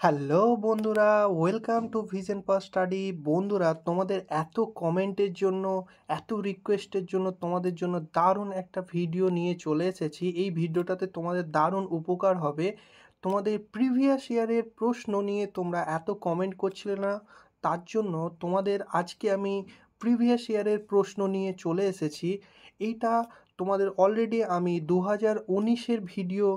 Hello বন্ধুরা, welcome to vision pass study. বন্ধুরা, তোমাদের এত কমেন্টের জন্য, এত রিকোয়েস্টের জন্য, তোমাদের জন্য দারুণ একটা ভিডিও নিয়ে চলে এসেছি। এই ভিডিওটাতে তোমাদের দারুণ উপকার হবে। তোমাদের প্রিভিয়াস ইয়ারের প্রশ্ন নিয়ে তোমরা এত কমেন্ট করছিলে না, তার জন্য তোমাদের আজকে আমি প্রিভিয়াস ইয়ারের প্রশ্ন নিয়ে চলে এসেছি। এইটা তোমাদের অলরেডি আমি 2019-এর ভিডিও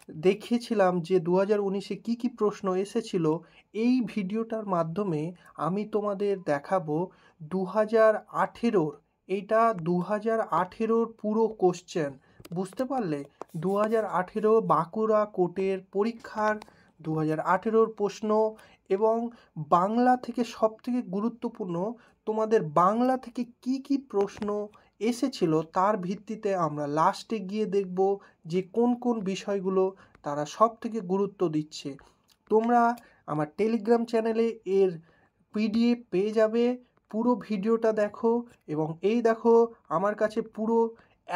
দেখিয়েছিলাম যে 2019-এ কী কী প্রশ্ন এসেছিল। এই ভিডিওটার মাধ্যমে আমি তোমাদের দেখাবো 2018-র, এইটা 2018-র পুরো কোশ্চেন। বুঝতে পারলে? 2018 বাঁকুড়া কোর্টের পরীক্ষার 2018-র প্রশ্ন, এবং বাংলা থেকে সবথেকে গুরুত্বপূর্ণ তোমাদের বাংলা থেকে কি কি প্রশ্ন এসেছিল তার ভিত্তিতে আমরা লাস্টে গিয়ে দেখব যে কোন কোন বিষয়গুলো তারা সব থেকে গুরুত্ব দিচ্ছে। তোমরা আমার টেলিগ্রাম চ্যানেলে এর পিডিএফ পেয়ে যাবে। পুরো ভিডিওটা দেখো, এবং এই দেখো আমার কাছে পুরো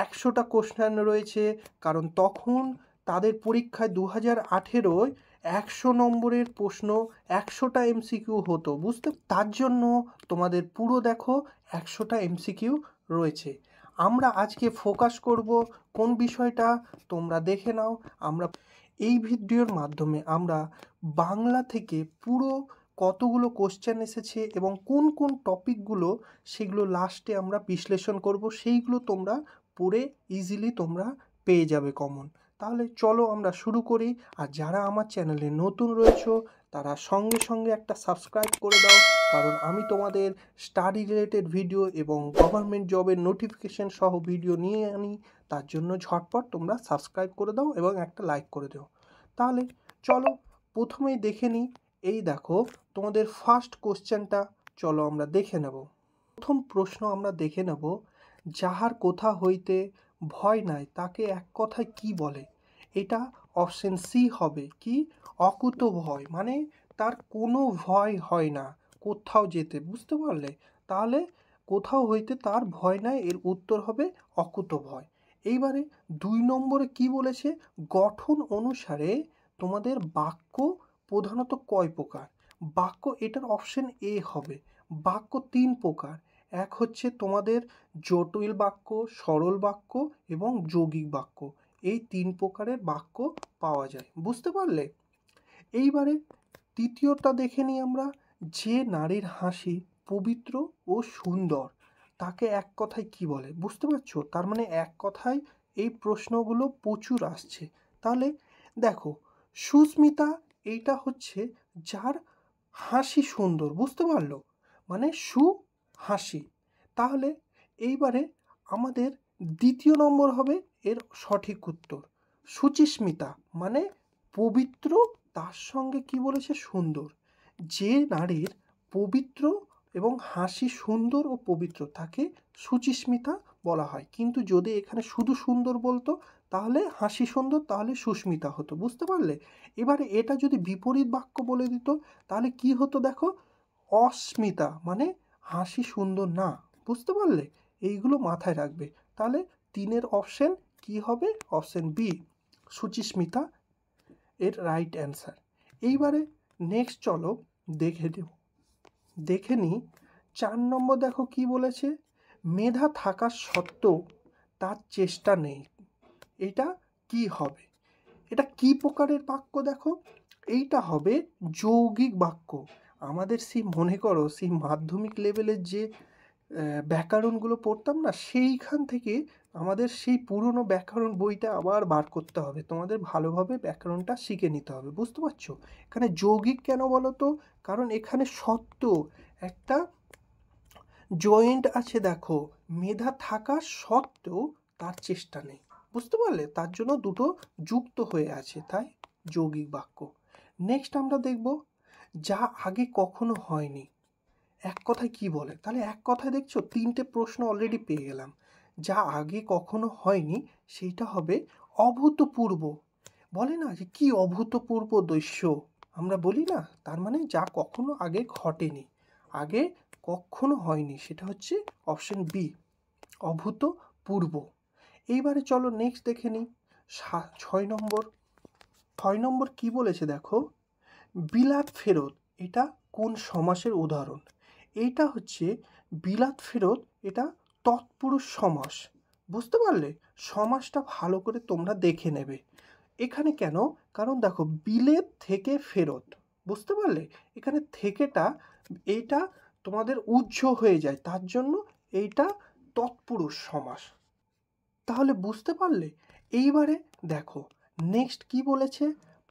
100টা কোশ্চেন রয়েছে, কারণ তখন তাদের পরীক্ষায় 2018-য় 100 নম্বরের প্রশ্ন, 100টা এমসিকিউ হতো। তার জন্য তোমাদের পুরো দেখো 100টা এমসিকিউ রয়েছে। আমরা আজকে ফোকাস করব কোন বিষয়টা তোমরা দেখে নাও। আমরা এই ভিডিওর মাধ্যমে আমরা বাংলা থেকে পুরো কতগুলো কোশ্চেন এসেছে এবং কোন কোন টপিকগুলো, সেগুলো লাস্টে আমরা বিশ্লেষণ করব। সেইগুলো তোমরা পড়ে ইজিলি তোমরা পেয়ে যাবে কমন। তাহলে চলো আমরা শুরু করি। আর যারা আমার চ্যানেলে নতুন রয়েছো তারা সঙ্গে সঙ্গে একটা সাবস্ক্রাইব করে দাও, কারণ আমি তোমাদের স্টাডি রিলেটেড ভিডিও এবং গভর্নমেন্ট জবের নোটিফিকেশন সহ ভিডিও নিয়ে আনি। তার জন্য ঝটপট তোমরা সাবস্ক্রাইব করে দাও এবং একটা লাইক করে দাও। তাহলে চলো প্রথমেই দেখে নিই। এই দেখো তোমাদের ফার্স্ট কোশ্চেনটা, চলো আমরা দেখে নেব। প্রথম প্রশ্ন আমরা দেখে নেব, যাহার কোথা হইতে ভয় নাই তাকে এক কথায় কি বলে? এটা অপশন সি হবে কি, অকুত ভয়, মানে তার কোনো ভয় হয় না কোথাও যেতে। বুঝতে পারলে? তাহলে কোথাও হইতে তার ভয় নাই, এর উত্তর হবে অকুত ভয়। এইবারে 2 নম্বরে কি বলেছে, গঠন অনুসারে তোমাদের বাক্য প্রধানত কয় প্রকার? বাক্য, এটার অপশন এ হবে। বাক্য 3 প্রকার। এক হচ্ছে তোমাদের জটিল বাক্য, সরল বাক্য এবং যৌগিক বাক্য। এই 3 প্রকারের বাক্য পাওয়া যায়। বুঝতে পারলে? এইবারে তৃতীয়টা দেখে নিই আমরা, যে নারীর হাসি পবিত্র ও সুন্দর তাকে এক কথায় কি বলে? বুঝতে পারছো? তার মানে এক কথায় এই প্রশ্নগুলো প্রচুর আসছে। তাহলে দেখো, সুস্মিতা এইটা হচ্ছে যার হাসি সুন্দর। বুঝতে পারলো? মানে হাসি। তাহলে এইবারে আমাদের দ্বিতীয় নম্বর হবে এর সঠিক উত্তর, সুচিস্মিতা, মানে পবিত্র, তার সঙ্গে কি বলেছে, সুন্দর। যে নারীর পবিত্র এবং হাসি সুন্দর ও পবিত্র তাকে সুচিস্মিতা বলা হয়। কিন্তু যদি এখানে শুধু সুন্দর বলতো তাহলে হাসি সুন্দর, তাহলে সুস্মিতা হতো। বুঝতে পারলে? এবারে এটা যদি বিপরীত বাক্য বলে দিত তাহলে কি হতো দেখো, অস্মিতা, মানে হাসি সুন্দর না। বুঝতে পারলে? এইগুলো মাথায় রাখবে। তাহলে 3-এর অপশন কি হবে? অপশন বি, সুচিস্মিতা এর রাইট অ্যান্সার। এইবারে নেক্সট চলো দেখে নিই 4 নম্বর। দেখো কি বলেছে, মেধা থাকা সত্ত্বেও তার চেষ্টা নেই। এটা কি হবে? এটা কি প্রকারের বাক্য দেখো? এইটা হবে যৌগিক বাক্য। আমাদের সেই মনে করো সেই মাধ্যমিক লেভেলের যে ব্যাকরণগুলো পড়তাম না, সেইখান থেকে আমাদের সেই পুরনো ব্যাকরণ বইটা আবার বার করতে হবে। তোমাদের ভালোভাবে ব্যাকরণটা শিখে নিতে হবে। বুঝতে পারছো? এখানে যৌগিক কেন বলো তো? কারণ এখানে সত্য একটা জয়েন্ট আছে। দেখো, মেধা থাকা সত্ত্বেও তার চেষ্টা নেই। বুঝতে পারলে? তার জন্য দুটো যুক্ত হয়ে আছে, তাই যৌগিক বাক্য। নেক্সট আমরা দেখব, যা আগে কখনো হয়নি এক কথায় কি বলে? তাহলে এক কথায় দেখছো 3টে প্রশ্ন অলরেডি পেয়ে গেলাম। যা আগে কখনো হয়নি সেইটা হবে অভূতপূর্ব। বলে না যে কি অভূতপূর্ব দৃশ্য, আমরা বলি না, তার মানে যা কখনো আগে ঘটেনি, আগে কখনো হয়নি, সেটা হচ্ছে অপশন বি, অভূতপূর্ব। এইবারে চলো নেক্সট দেখে নিই 6 নম্বর। 6 নম্বর কি বলেছে দেখো, বিলাত ফেরত এটা কোন সমাসের উদাহরণ? এইটা হচ্ছে বিলাত ফেরত, এটা তৎপুরুষ সমাস। বুঝতে পারলে? সমাসটা ভালো করে তোমরা দেখে নেবে। এখানে কেন? কারণ দেখো বিলেত থেকে ফেরত, বুঝতে পারলে? এখানে থেকেটা এইটা তোমাদের উহ্য হয়ে যায়, তার জন্য এইটা তৎপুরুষ সমাস। তাহলে বুঝতে পারলে? এইবারে দেখো নেক্সট কি বলেছে,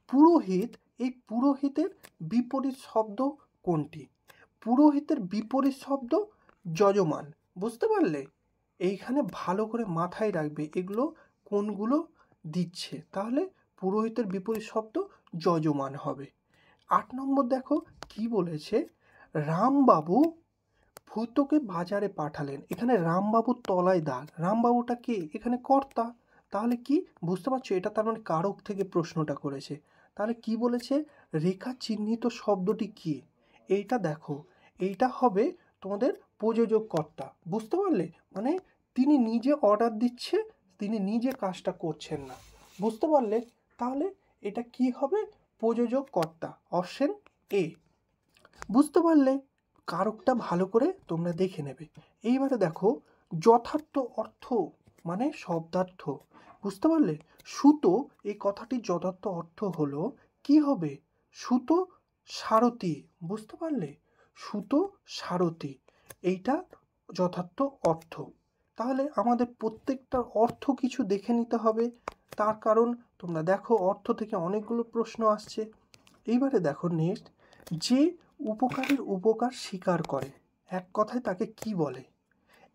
পুরোহিত। এই পুরোহিতের বিপরীত শব্দ কোনটি? পুরোহিতের বিপরীত শব্দ যজমান। বুঝতে পারলে? এইখানে ভালো করে মাথায় রাখবে এগুলো কোনগুলো দিচ্ছে, তাহলে পুরোহিতের বিপরীত শব্দ যজমান হবে। 8 নম্বর দেখো কি বলেছে, রামবাবু ভূতকে বাজারে পাঠালেন। এখানে রামবাবুর তলায় দাগ, রামবাবুটা কে? এখানে কর্তা। তাহলে কি বুঝতে পারছো? এটা তার মানে কারক থেকে প্রশ্নটা করেছে। তাহলে কি বলেছে, রেখা চিহ্নিত শব্দটি কি? এইটা দেখো, এইটা হবে তোমাদের প্রযোজক কর্তা। বুঝতে পারলে? মানে তিনি নিজে অর্ডার দিচ্ছে, তিনি নিজে কাজটা করছেন না। বুঝতে পারলে? তাহলে এটা কি হবে? প্রযোজক কর্তা, অপশন এ। বুঝতে পারলে? কারকটা ভালো করে তোমরা দেখে নেবে। এইবারে দেখো যথার্থ অর্থ মানে শব্দার্থ। বুঝতে পারলে? সুতো, এই কথাটির যথার্থ অর্থ হলো কি হবে? সুতো সারথি। বুঝতে পারলে? সুতো সারথি, এইটা যথার্থ অর্থ। তাহলে আমাদের প্রত্যেকটার অর্থ কিছু দেখে নিতে হবে, তার কারণ তোমরা দেখো অর্থ থেকে অনেকগুলো প্রশ্ন আসছে। এইবারে দেখো নেক্সট, যে উপকারের উপকার স্বীকার করে, এক কথায় তাকে কি বলে?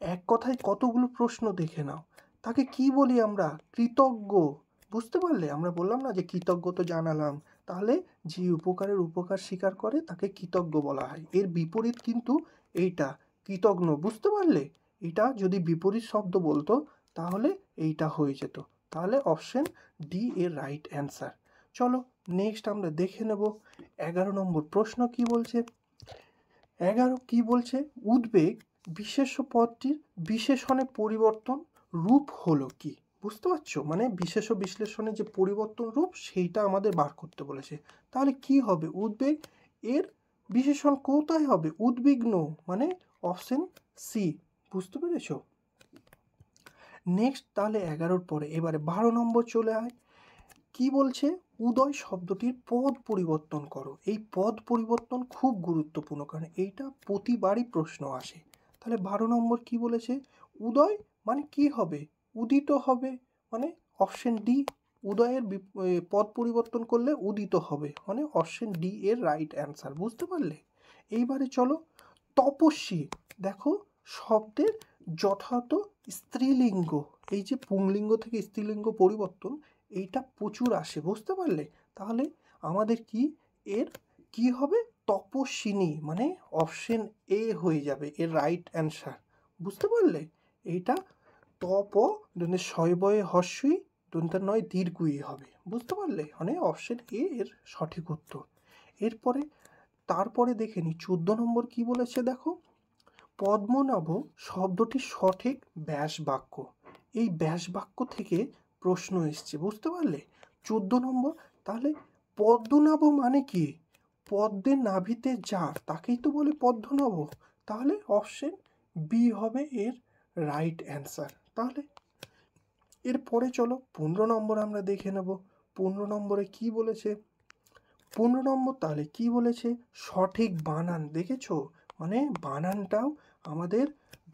এক কথায় কতগুলো প্রশ্ন দেখে নাও, তাকে কি বলি আমরা? কৃতজ্ঞ। বুঝতে পারলে? আমরা বললাম না যে কৃতজ্ঞ তো জানালাম, তাহলে যে উপকারের উপকার স্বীকার করে তাকে কৃতজ্ঞ বলা হয়। এর বিপরীত কিন্তু এইটা কৃতজ্ঞ। বুঝতে পারলে? এটা যদি বিপরীত শব্দ বলতো তাহলে এইটা হয়ে যেত। তাহলে অপশন ডি এর রাইট অ্যান্সার। চলো নেক্সট আমরা দেখে নেব 11 নম্বর প্রশ্ন কি বলছে। 11 কি বলছে, উদ্বেগ বিশেষ্য পদটির বিশেষণে পরিবর্তন রূপ হলো কি? বুঝতে পারছো? মানে বিশেষ্য বিশ্লেষণে যে পরিবর্তন রূপ সেইটা আমাদের বার করতে বলেছে। তাহলে কি হবে? উদ্বেগ এর বিশেষণ কোথায় হবে? উদ্বিগ্ন, মানে অপশন সি। বুঝতে পেরেছ? নেক্সট তাহলে 11-র পরে এবারে 12 নম্বর চলে আয়। কি বলছে, উদয় শব্দটির পদ পরিবর্তন করো। এই পদ পরিবর্তন খুব গুরুত্বপূর্ণ, কারণ এইটা প্রতিবারই প্রশ্ন আসে। তাহলে 12 নম্বর কি বলেছে, উদয় মানে কি হবে? উদিত হবে, মানে অপশন ডি। উদয়ের পদ পরিবর্তন করলে উদিত হবে, মানে অপশন ডি এর রাইট অ্যান্সার। বুঝতে পারলে? এইবারে চলো তপস্বী। দেখো শব্দের যথার্থ স্ত্রীলিঙ্গ, এই যে পুংলিঙ্গ থেকে স্ত্রীলিঙ্গ পরিবর্তন এইটা প্রচুর আসে। বুঝতে পারলে? তাহলে আমাদের কি এর কি হবে? তপস্বিনী, মানে অপশন এ হয়ে যাবে এর রাইট অ্যান্সার। বুঝতে পারলে? এইটা তপ দন্তের শয়বয়ে হস্যই দন্তের নয় দীর্ঘই হবে। বুঝতে পারলে? মানে অপশন এ এর সঠিক উত্তর। এরপরে তারপরে দেখে নি 14 নম্বর কি বলেছে দেখো, পদ্মনাভ শব্দটির সঠিক ব্যাস বাক্য। এই ব্যাস বাক্য থেকে প্রশ্ন এসছে। বুঝতে পারলে? 14 নম্বর। তাহলে পদ্মনাভ মানে কি? পদ্মের নাভিতে যার, তাকেই তো বলে পদ্মনাভ। তাহলে অপশন বি হবে এর রাইট অ্যান্সার। তাহলে এরপরে চলো 15 নম্বর আমরা দেখে নেব। 15 নম্বরে কি বলেছে, 15 নম্বর তাহলে কি বলেছে, সঠিক বানান। দেখেছো? মানে বানানটাও আমাদের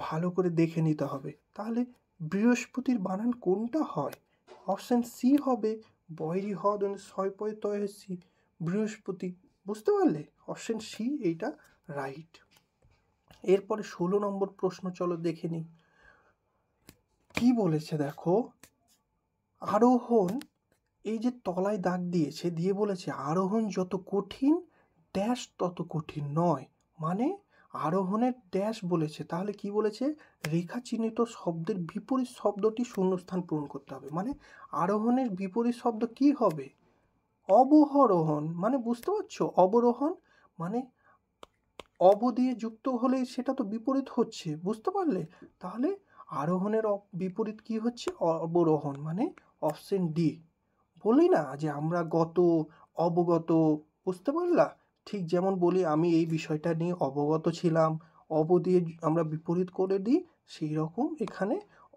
ভালো করে দেখে নিতে হবে। তাহলে বৃহস্পতির বানান কোনটা হয়? অপশন সি হবে, বয়রি হ ছয় পয় তয় সি, বৃহস্পতি। বুঝতে পারলে? অপশন সি এইটা রাইট। এরপরে 16 নম্বর প্রশ্ন চলো দেখে নিই কি বলেছে দেখো, আরোহণ, এই যে তলায় দাগ দিয়েছে, দিয়ে বলেছে আরোহণ যত কঠিন ড্যাশ তত কঠিন নয়, মানে আরোহণের ড্যাশ বলেছে। তাহলে কি বলেছে, রেখা চিহ্নিত শব্দের বিপরীত শব্দটি শূন্যস্থান পূরণ করতে হবে। মানে আরোহণের বিপরীত শব্দ কি হবে? অবরোহণ। মানে বুঝতে পারছো? অবরোহণ মানে অব দিয়ে যুক্ত হলে সেটা তো বিপরীত হচ্ছে। বুঝতে পারলে? তাহলে আরোহণের বিপরীত কি হচ্ছে? অবরোহণ, মানে অপশন ডি। বলি না যে আমরা গত, অবগত, বুঝতে পারলা? ঠিক যেমন বলি আমি এই বিষয়টা নিয়ে অবগত ছিলাম, অব দিয়ে আমরা বিপরীত করে দিই, সেই রকম এখানে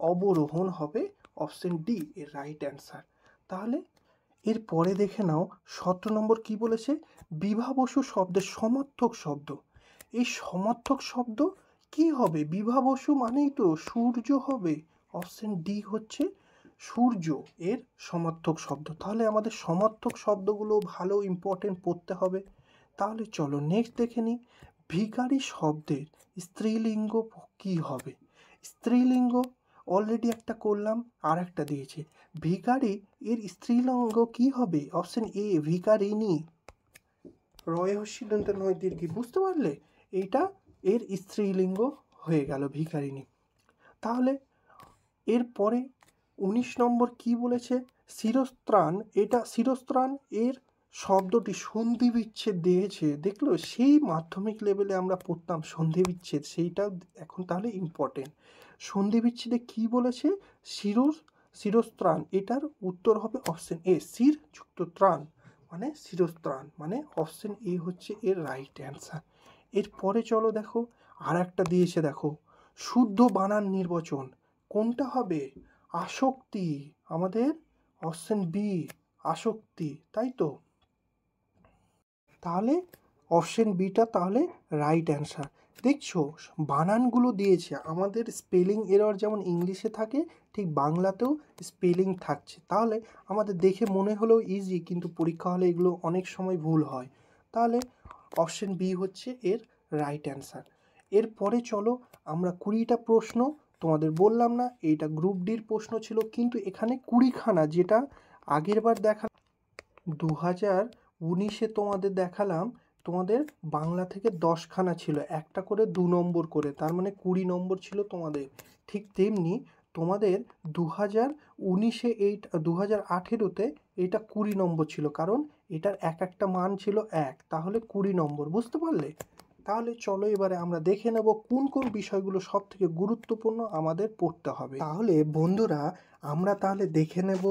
অবরোহণ হবে অপশন ডি এর রাইট অ্যান্সার। তাহলে এরপরে দেখে নাও ১৭ নম্বর কি বলেছে? বিভাবসু শব্দের সমার্থক শব্দ। এই সমার্থক শব্দ কি হবে? বিভাবসু মানেই তো সূর্য হবে। অপশন ডি হচ্ছে সূর্য এর সমার্থক শব্দ। তাহলে আমাদের সমার্থক শব্দগুলো ভালো ইম্পর্টেন্ট পড়তে হবে। তাহলে চলো নেক্সট দেখে নিই। ভিখারি শব্দের স্ত্রীলিঙ্গ কি হবে? স্ত্রীলিঙ্গ অলরেডি একটা করলাম, আর একটা দিয়েছে। ভিখারি এর স্ত্রীলিঙ্গ কি হবে? অপশন এ ভিখারিনী। রয়হস্যি দন্ত্য নয় দীর্ঘী, বুঝতে পারলে? এইটা এর স্ত্রীলিঙ্গ হয়ে গেল ভিখারিনী। তাহলে এরপরে ১৯ নম্বর কি বলেছে? শিরস্ত্রাণ। এটা শিরস্ত্রাণ এর শব্দটি সন্ধি বিচ্ছেদ দিয়েছে, দেখলো? সেই মাধ্যমিক লেভেলে আমরা পড়তাম সন্ধি বিচ্ছেদ, সেইটাও এখন তাহলে ইম্পর্টেন্ট। সন্ধি বিচ্ছেদে কি বলেছে? শিরস্ত্রাণ। এটার উত্তর হবে অপশন এ শির যুক্ত ত্রাণ মানে শিরস্ত্রাণ, মানে অপশন এ হচ্ছে এর রাইট অ্যান্সার। এরপরে চলো দেখো আর একটা দিয়েছে, দেখো শুদ্ধ বানান নির্বাচন কোনটা হবে? আসক্তি, আমাদের অপশন বি আসক্তি, তাই তো? তাহলে অপশন বিটা তাহলে রাইট অ্যান্সার। দেখছো বানানগুলো দিয়েছে, আমাদের স্পেলিং এরর যেমন ইংলিশে থাকে ঠিক বাংলাতেও স্পেলিং থাকছে। তাহলে আমাদের দেখে মনে হলেও ইজি, কিন্তু পরীক্ষা হলে এগুলো অনেক সময় ভুল হয়। তাহলে অপশন বি হচ্ছে এর রাইট অ্যান্সার। এরপরে চলো আমরা ২০টা প্রশ্ন তোমাদের বললাম না, এইটা গ্রুপ ডির প্রশ্ন ছিল, কিন্তু এখানে ২০খানা, যেটা আগের বার দেখা ২০১৯-এ তোমাদের দেখালাম, তোমাদের বাংলা থেকে ১০খানা ছিল, একটা করে ২ নম্বর করে, তার মানে ২০ নম্বর ছিল তোমাদের। ঠিক তেমনি তোমাদের ২০১৯-এ ২০১৮-তে এইটা ২০ নম্বর ছিল, কারণ এটার এক একটা মান ছিল ১, তাহলে ২০ নম্বর, বুঝতে পারলে? তাহলে চলো এবারে আমরা দেখে নেব কোন কোন বিষয়গুলো সব থেকে গুরুত্বপূর্ণ আমাদের পড়তে হবে। তাহলে বন্ধুরা আমরা তাহলে দেখে নেব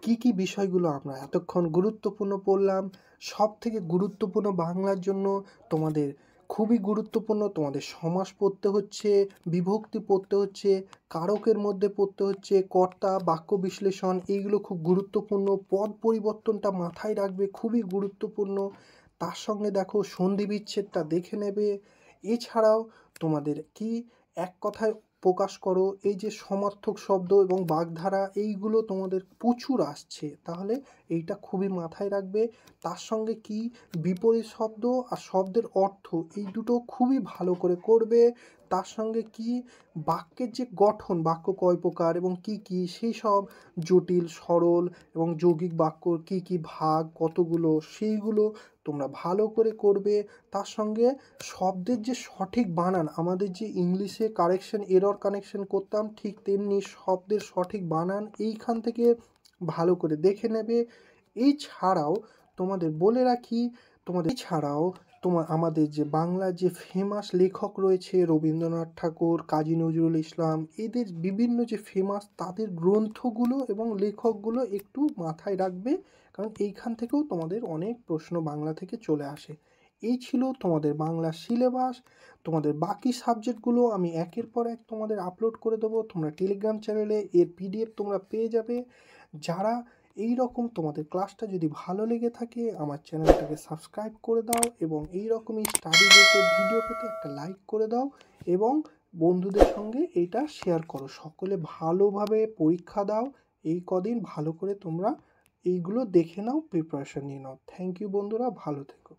কি কি বিষয়গুলো আমরা এতক্ষণ গুরুত্বপূর্ণ পড়লাম। সব থেকে গুরুত্বপূর্ণ বাংলার জন্য তোমাদের খুবই গুরুত্বপূর্ণ, তোমাদের সমাস পড়তে হচ্ছে, বিভক্তি পড়তে হচ্ছে, কারকের মধ্যে পড়তে হচ্ছে, কর্তা, বাক্য বিশ্লেষণ, এইগুলো খুব গুরুত্বপূর্ণ। পদ পরিবর্তনটা মাথায় রাখবে, খুবই গুরুত্বপূর্ণ। তার সঙ্গে দেখো সন্ধি বিচ্ছেদটা দেখে নেবে। এছাড়াও তোমাদের কি এক কথায় প্রকাশ করো, এই যে সমার্থক শব্দ এবং বাগধারা, এইগুলো তোমাদের প্রচুর আসছে, তাহলে এইটা খুবই মাথায় রাখবে। তার সঙ্গে কি বিপরীত শব্দ আর শব্দের অর্থ, এই দুটো খুবই ভালো করে করবে। তার সঙ্গে কি বাক্যের যে গঠন, বাক্য কয় প্রকার এবং কি কি, সেই সব জটিল, সরল এবং যৌগিক বাক্য কি কি ভাগ কতগুলো, সেইগুলো তোমরা ভালো করে করবে। তার সঙ্গে শব্দের যে সঠিক বানান, আমাদের যে ইংলিশে কারেকশন এরর কানেকশন করতাম, ঠিক তেমনি শব্দের সঠিক বানান এইখান থেকে ভালো করে দেখে নেবে। এছাড়াও তোমাদের বলে রাখি, তোমাদের ছাড়াও আমাদের যে বাংলার যে ফেমাস লেখক রয়েছে রবীন্দ্রনাথ ঠাকুর, কাজী নজরুল ইসলাম, এদের বিভিন্ন যে ফেমাস তাদের গ্রন্থগুলো এবং লেখকগুলো একটু মাথায় রাখবে, কারণ এইখান থেকেও তোমাদের অনেক প্রশ্ন বাংলা থেকে চলে আসে। এই ছিল তোমাদের বাংলা সিলেবাস। তোমাদের বাকি সাবজেক্টগুলো আমি একের পর এক তোমাদের আপলোড করে দেবো, তোমরা টেলিগ্রাম চ্যানেলে এর পিডিএফ তোমরা পেয়ে যাবে। যারা এই রকম তোমাদের ক্লাসটা যদি ভালো লেগে থাকে আমার চ্যানেলটাকে সাবস্ক্রাইব করে দাও, এবং এই রকমই স্টাডি রিলেটেড ভিডিও পেতে একটা লাইক করে দাও, এবং বন্ধুদের সঙ্গে এইটা শেয়ার করো। সকলে ভালোভাবে পরীক্ষা দাও, এই কদিন ভালো করে তোমরা এইগুলো দেখে নাও, প্রিপারেশন নিয়ে নাও। থ্যাংক ইউ বন্ধুরা, ভালো থেকো।